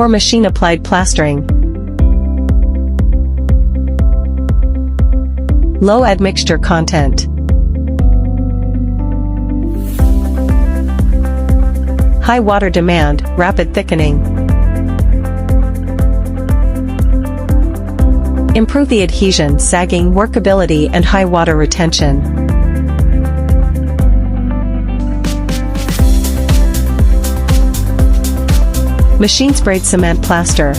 for machine-applied plastering. Low admixture content. High water demand, rapid thickening. Improve the adhesion, sagging, workability and high water retention. Machine sprayed cement plaster.